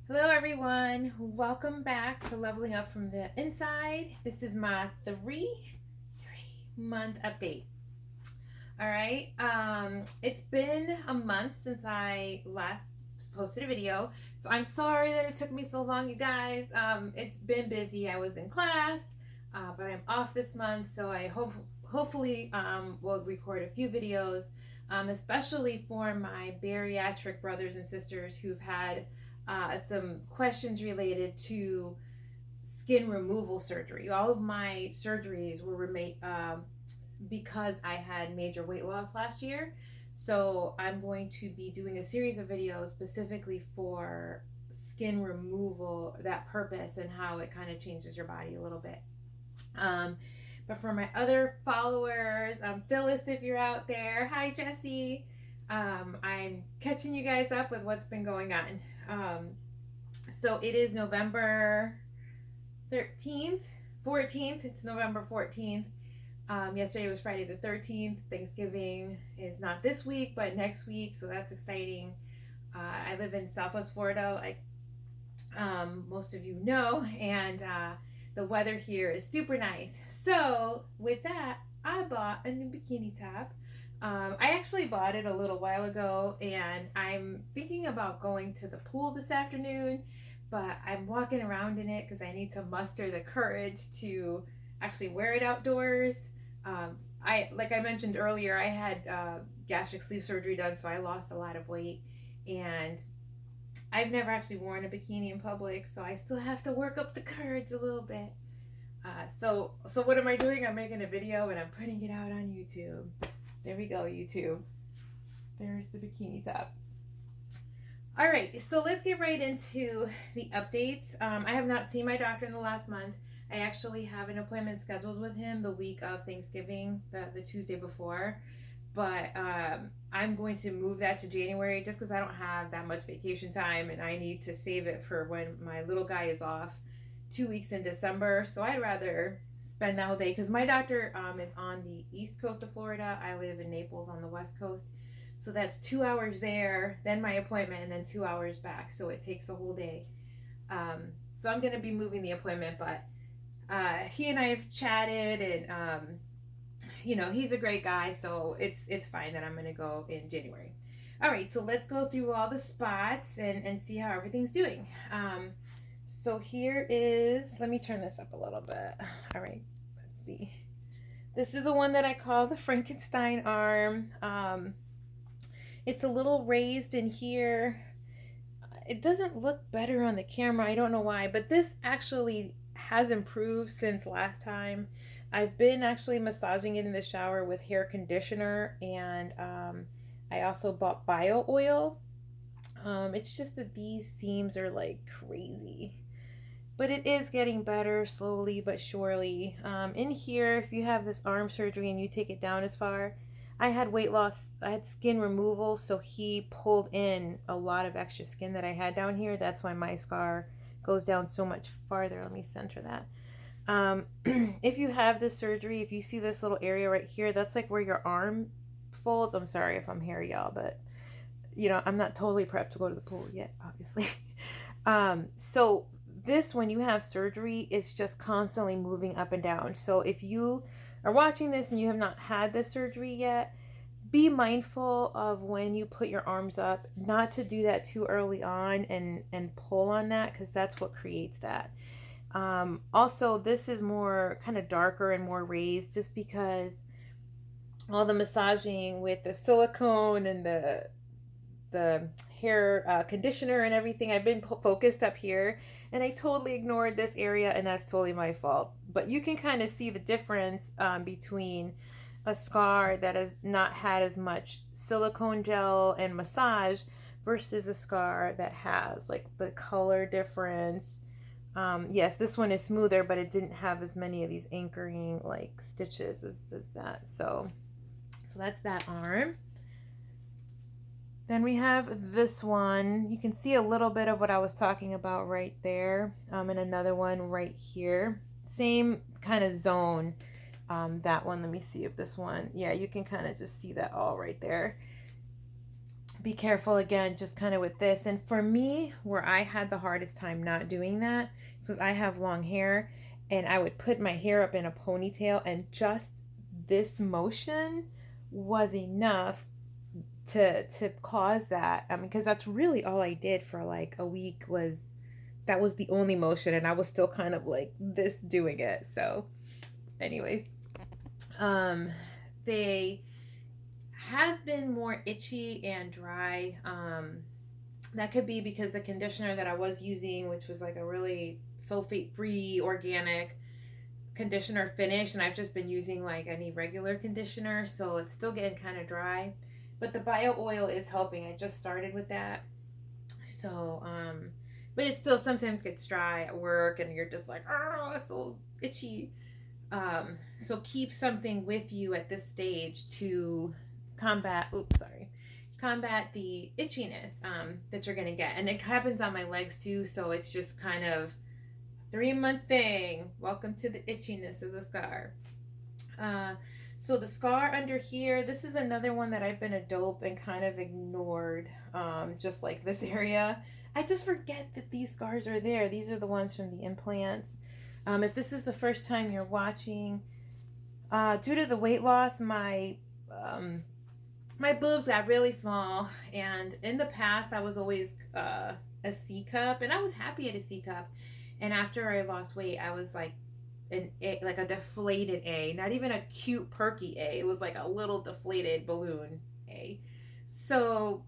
Hello everyone, welcome back to Leveling Up from the Inside. This is my three-month update. All right, it's been a month since I last posted a video, so I'm sorry that it took me so long, you guys. It's been busy. I was in class, but I'm off this month, so I hopefully will record a few videos, especially for my bariatric brothers and sisters who've had some questions related to skin removal surgery. All of my surgeries were because I had major weight loss last year. So I'm going to be doing a series of videos specifically for skin removal, that purpose, and how it kind of changes your body a little bit. But for my other followers, Phyllis, if you're out there, hi Jesse. I'm catching you guys up with what's been going on. So it is November 13th, 14th. It's November 14th. Yesterday was Friday the 13th. Thanksgiving is not this week, but next week. So that's exciting. I live in Southwest Florida, like most of you know, and the weather here is super nice. So with that, I bought a new bikini top. I actually bought it a little while ago, and I'm thinking about going to the pool this afternoon, but I'm walking around in it because I need to muster the courage to actually wear it outdoors. Like I mentioned earlier, I had gastric sleeve surgery done, so I lost a lot of weight, and I've never actually worn a bikini in public, so I still have to work up the courage a little bit. So what am I doing? I'm making a video and I'm putting it out on YouTube. There we go, YouTube. There's the bikini top. All right, so let's get right into the updates. I have not seen my doctor in the last month. I actually have an appointment scheduled with him the week of Thanksgiving, the Tuesday before. But I'm going to move that to January just because I don't have that much vacation time and I need to save it for when my little guy is off 2 weeks in December. So I'd rather spend that whole day because my doctor is on the east coast of Florida. I live in Naples on the west coast. So that's 2 hours there, then my appointment, and then 2 hours back. So it takes the whole day. So I'm going to be moving the appointment, but he and I have chatted, and he's a great guy, so it's fine that I'm going to go in January. All right, so let's go through all the spots and see how everything's doing. So here is, let me turn this up a little bit. All right, let's see. This is the one that I call the Frankenstein arm. It's a little raised in here. It doesn't look better on the camera. I don't know why, but this actually has improved since last time. I've been actually massaging it in the shower with hair conditioner, and I also bought bio oil. It's just that these seams are like crazy, but it is getting better slowly but surely. In here, if you have this arm surgery and you take it down as far, I had weight loss, I had skin removal, so he pulled in a lot of extra skin that I had down here. That's why my scar goes down so much farther. Let me center that. If you have this surgery, if you see this little area right here, that's like where your arm folds. I'm sorry if I'm hairy, y'all, but I'm not totally prepped to go to the pool yet, obviously. So this, when you have surgery, is just constantly moving up and down. So if you are watching this and you have not had this surgery yet, be mindful of when you put your arms up, not to do that too early on and pull on that, because that's what creates that. Also, this is more kind of darker and more raised just because all the massaging with the silicone and the hair conditioner and everything, I've been focused up here, and I totally ignored this area, and that's totally my fault. But you can kind of see the difference between a scar that has not had as much silicone gel and massage versus a scar that has, like, the color difference. Yes, this one is smoother, but it didn't have as many of these anchoring like stitches as that. So that's that arm. Then we have this one. You can see a little bit of what I was talking about right there, and another one right here. Same kind of zone. That one, let me see if this one, yeah, you can kind of just see that all right there. be careful again, just kind of with this. And for me, where I had the hardest time not doing that, because I have long hair and I would put my hair up in a ponytail, and just this motion was enough to cause that. I mean, because that's really all I did for like a week, was that was the only motion, and I was still kind of like this doing it. So anyways, um they have been more itchy and dry. That could be because the conditioner that I was using, which was like a really sulfate free organic conditioner finish, and I've just been using like any regular conditioner, so it's still getting kind of dry. But the bio oil is helping. I just started with that. So but it still sometimes gets dry at work and you're just like, oh, it's so itchy. So keep something with you at this stage to combat the itchiness that you're gonna get. And it happens on my legs too, so it's just kind of 3-month thing. Welcome to the itchiness of the scar. So the scar under here, this is another one that I've been a dope and kind of ignored, just like this area. I just forget that these scars are there. These are the ones from the implants. If this is the first time you're watching, due to the weight loss, my boobs got really small, and in the past I was always a C cup, and I was happy at a C cup. And after I lost weight, I was like like a deflated A, not even a cute perky A. It was like a little deflated balloon A. So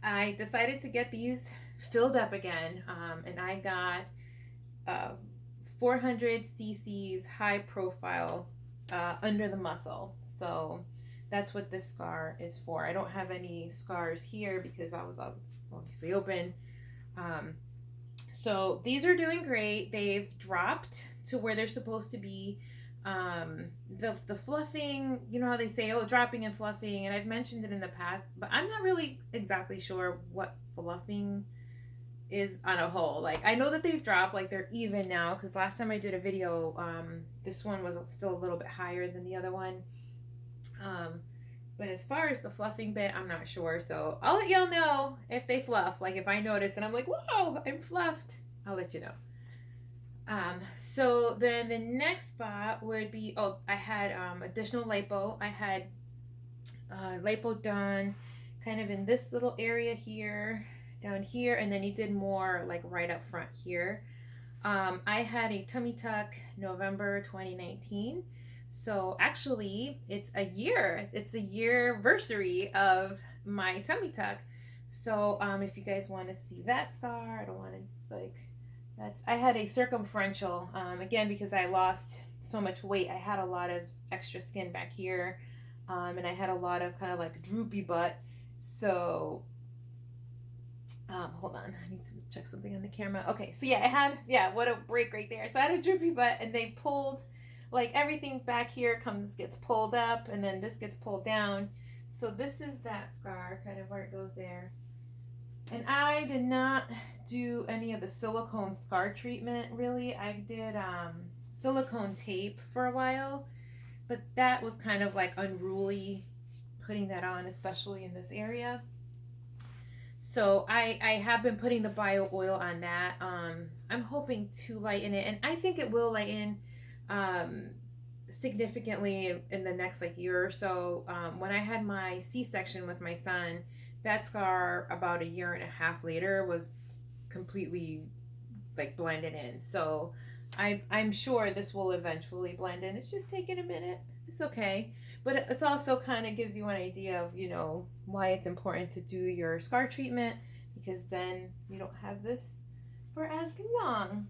I decided to get these filled up again, and I got 400 cc's high profile under the muscle. So that's what this scar is for. I don't have any scars here because I was obviously open. So these are doing great. They've dropped to where they're supposed to be. The fluffing, you know how they say, oh, dropping and fluffing, and I've mentioned it in the past, but I'm not really exactly sure what fluffing is on a whole. Like, I know that they've dropped, like they're even now, because last time I did a video, this one was still a little bit higher than the other one. But as far as the fluffing bit, I'm not sure. So I'll let y'all know if they fluff. Like if I notice and I'm like, whoa, I'm fluffed, I'll let you know. So then the next spot would be, oh, I had additional lipo. I had lipo done kind of in this little area here, down here, and then he did more like right up front here. I had a tummy tuck November 2019. So actually it's a year. It's a year-versary of my tummy tuck. So if you guys want to see that scar, I don't want to like, I had a circumferential, again, because I lost so much weight. I had a lot of extra skin back here, and I had a lot of kind of like droopy butt. So hold on, I need to check something on the camera. Okay, so yeah, what a break right there. So I had a droopy butt, and they pulled like everything back here gets pulled up, and then this gets pulled down. So this is that scar, kind of where it goes there. And I did not do any of the silicone scar treatment, really. I did silicone tape for a while, but that was kind of like unruly putting that on, especially in this area. So I have been putting the bio oil on that. I'm hoping to lighten it, and I think it will lighten significantly in the next like year or so. When I had my C-section with my son, that scar about a year and a half later was completely like blended in. So I'm sure this will eventually blend in. It's just taking a minute. It's okay. But it's also kind of gives you an idea of, you know, why it's important to do your scar treatment, because then you don't have this for as long.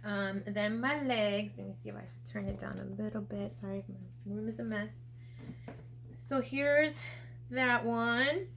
Then my legs, let me see if I should turn it down a little bit. Sorry if my room is a mess. So here's that one.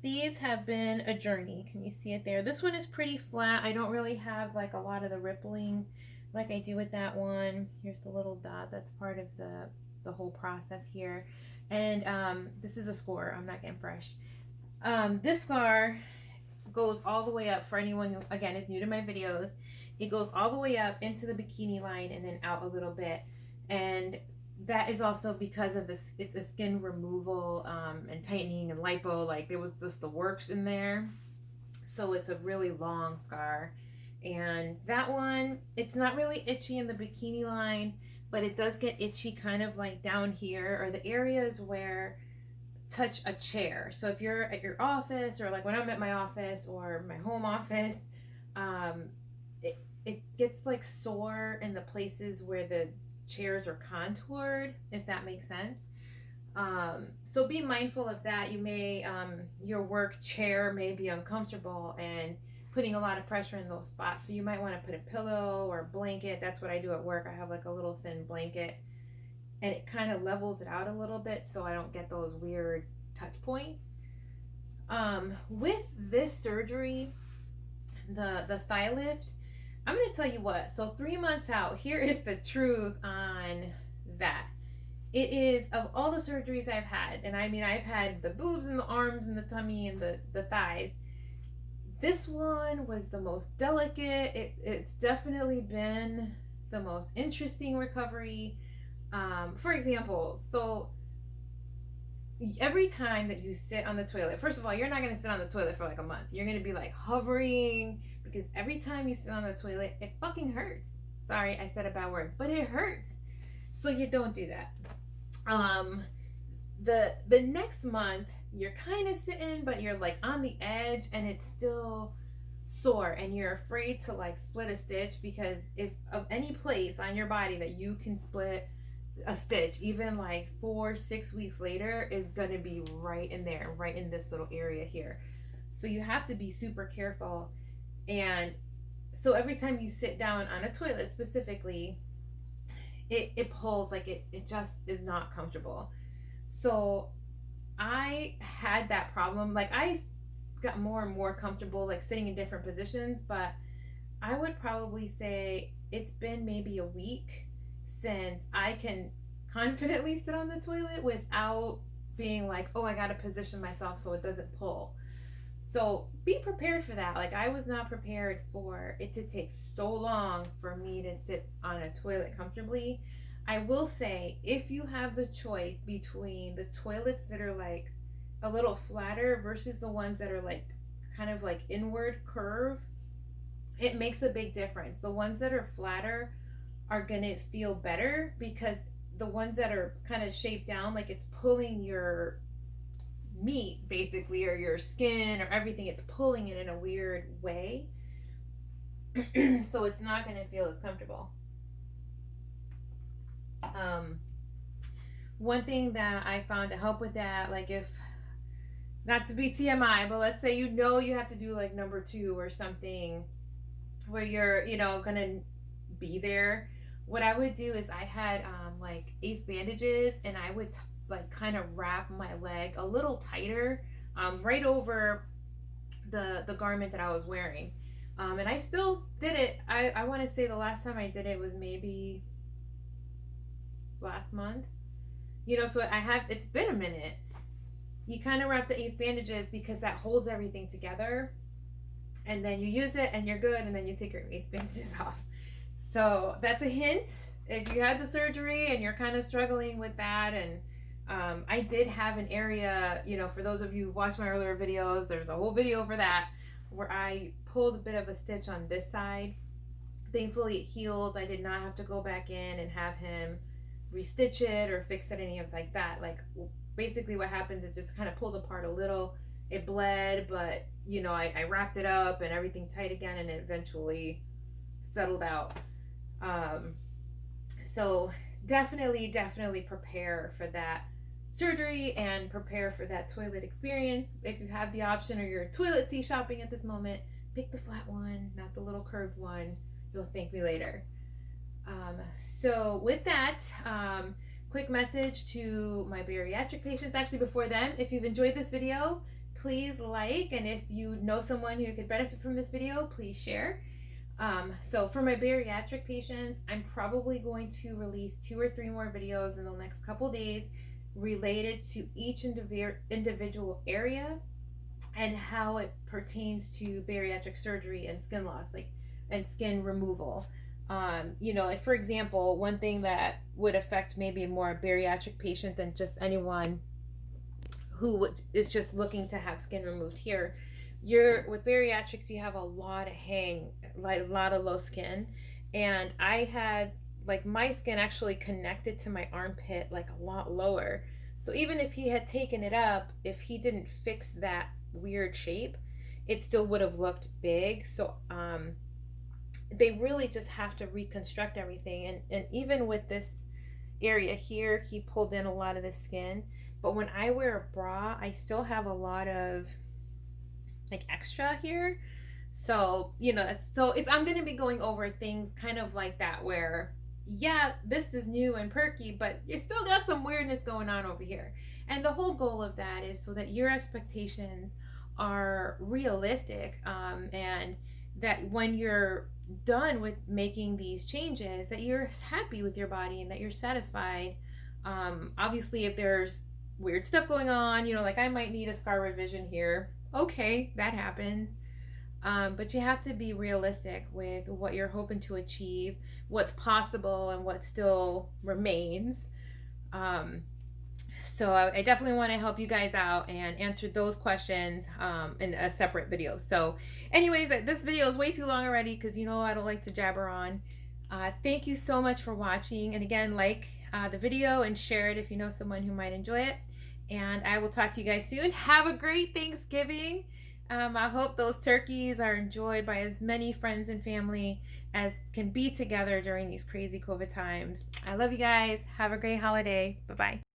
These have been a journey. Can you see it there? This one is pretty flat. I don't really have like a lot of the rippling like I do with that one. Here's the little dot. That's part of the whole process here. And this is a score. I'm not getting fresh. This scar goes all the way up, for anyone who, again, is new to my videos. It goes all the way up into the bikini line and then out a little bit. And that is also because of this. It's a skin removal and tightening and lipo. Like there was just the works in there, so it's a really long scar. And that one, it's not really itchy in the bikini line, but it does get itchy kind of like down here, or the areas where touch a chair. So if you're at your office, or like when I'm at my office or my home office, um, it gets like sore in the places where the chairs are contoured, if that makes sense. So be mindful of that. You may, your work chair may be uncomfortable and putting a lot of pressure in those spots. So you might want to put a pillow or a blanket. That's what I do at work. I have like a little thin blanket, and it kind of levels it out a little bit so I don't get those weird touch points. With this surgery, the thigh lift, I'm going to tell you what. So 3 months out, here is the truth on that. It is, of all the surgeries I've had, and I mean, I've had the boobs and the arms and the tummy and the thighs, this one was the most delicate. It's definitely been the most interesting recovery. For example, so every time that you sit on the toilet, first of all, you're not going to sit on the toilet for like a month. You're going to be like hovering, because every time you sit on the toilet, it fucking hurts. Sorry, I said a bad word, but it hurts. So you don't do that. The next month, you're kind of sitting, but you're like on the edge, and it's still sore, and you're afraid to like split a stitch, because if of any place on your body that you can split a stitch, even like 4-6 weeks later, is gonna be right in there, right in this little area here. So you have to be super careful. And so every time you sit down on a toilet specifically, it pulls, like it just is not comfortable. So I had that problem. Like I got more and more comfortable like sitting in different positions, but I would probably say it's been maybe a week since I can confidently sit on the toilet without being like, oh, I got to position myself so it doesn't pull. So be prepared for that. Like I was not prepared for it to take so long for me to sit on a toilet comfortably. I will say, if you have the choice between the toilets that are like a little flatter versus the ones that are like kind of like inward curve, it makes a big difference. The ones that are flatter are gonna feel better, because the ones that are kind of shaped down, like it's pulling your meat basically, or your skin or everything, it's pulling it in a weird way. So it's not going to feel as comfortable. One thing that I found to help with that, like if, not to be TMI, but let's say you have to do like number 2 or something where you're gonna be there, what I would do is I had like ace bandages, and I would like kind of wrap my leg a little tighter, right over the garment that I was wearing. And I still did it. I want to say the last time I did it was maybe last month. So it's been a minute. You kind of wrap the ace bandages because that holds everything together, and then you use it and you're good, and then you take your ace bandages off. So that's a hint if you had the surgery and you're kind of struggling with that. And I did have an area, for those of you who watched my earlier videos, there's a whole video for that, where I pulled a bit of a stitch on this side. Thankfully it healed. I did not have to go back in and have him restitch it or fix it, any of like that. Like basically what happens is just kind of pulled apart a little. It bled, but I wrapped it up and everything tight again, and it eventually settled out. So definitely prepare for that surgery and prepare for that toilet experience. If you have the option, or you're toilet seat shopping at this moment, pick the flat one, not the little curved one. You'll thank me later. So with that, quick message to my bariatric patients. Actually, before then, if you've enjoyed this video, please like, and if you know someone who could benefit from this video, please share. So for my bariatric patients, I'm probably going to release 2 or 3 more videos in the next couple days related to each individual area and how it pertains to bariatric surgery and skin loss, and skin removal. You know, like for example, one thing that would affect maybe more a bariatric patient than just anyone who is just looking to have skin removed here. You're with bariatrics, you have a lot of like a lot of low skin, and I had like my skin actually connected to my armpit like a lot lower. So even if he had taken it up, if he didn't fix that weird shape, it still would have looked big. So they really just have to reconstruct everything, and even with this area here, he pulled in a lot of the skin. But when I wear a bra, I still have a lot of like extra here. So, you know, so it's I'm going to be going over things kind of like that where yeah, this is new and perky, but you still got some weirdness going on over here. And the whole goal of that is so that your expectations are realistic, and that when you're done with making these changes, that you're happy with your body and that you're satisfied. Obviously, if there's weird stuff going on, you know, like I might need a scar revision here. Okay, that happens. But you have to be realistic with what you're hoping to achieve, what's possible, and what still remains. Um, so I definitely want to help you guys out and answer those questions in a separate video. So anyways, this video is way too long already because you know I don't like to jabber on. Thank you so much for watching. And again, like the video and share it if you know someone who might enjoy it. And I will talk to you guys soon. Have a great Thanksgiving. I hope those turkeys are enjoyed by as many friends and family as can be together during these crazy COVID times. I love you guys. Have a great holiday. Bye-bye.